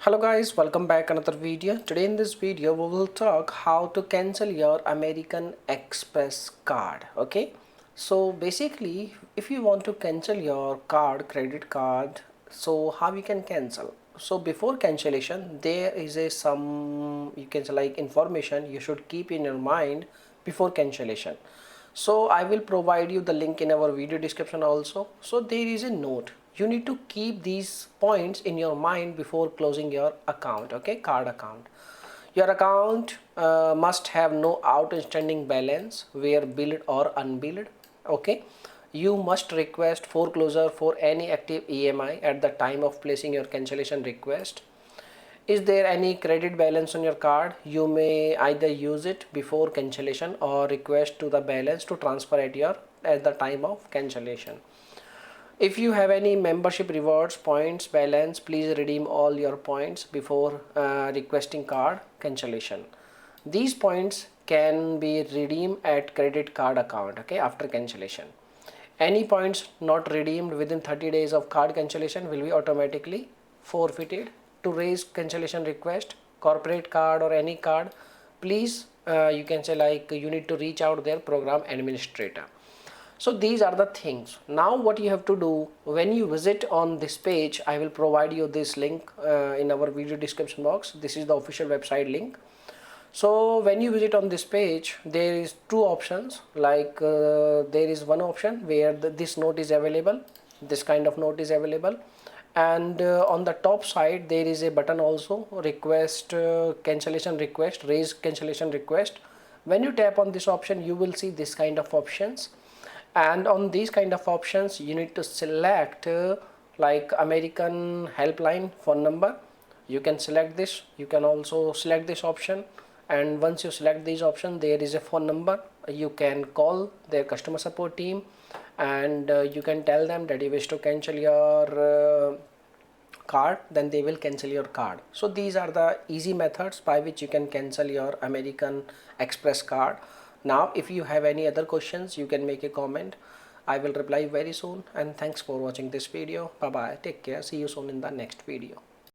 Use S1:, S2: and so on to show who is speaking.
S1: Hello guys, welcome back another video. Today in this video we will talk how to cancel your American Express card. Okay, so basically if you want to cancel your credit card, so how you can cancel? So before cancellation there is a some you can say like information you should keep in your mind before cancellation. So I will provide you the link in our video description also. So there is a note, you need to keep these points in your mind before closing your account. Okay, card account. Your account must have no outstanding balance where billed or unbilled. Okay, you must request foreclosure for any active EMI at the time of placing your cancellation request. Is there any credit balance on your card? You may either use it before cancellation or request to the balance to transfer at the time of cancellation. If you have any membership rewards points balance, please redeem all your points before requesting card cancellation. These points can be redeemed at credit card account, okay, after cancellation. Any points not redeemed within 30 days of card cancellation will be automatically forfeited. To raise cancellation request, corporate card or any card, please you can say like you need to reach out their program administrator. So these are the things. Now what you have to do when you visit on this page, I will provide you this link in our video description box. This is the official website link. So when you visit on this page, there is two options, like there is one option where this note is available, this kind of note is available, and on the top side there is a button also, request cancellation request, raise cancellation request. When you tap on this option you will see this kind of options, and on these kind of options you need to select like American helpline phone number. You can select this, you can also select this option, and once you select this option there is a phone number. You can call their customer support team and you can tell them that you wish to cancel your card, then they will cancel your card. So these are the easy methods by which you can cancel your American Express card. Now if you have any other questions you can make a comment. I will reply very soon, and thanks for watching this video. Bye bye, take care, see you soon in the next video.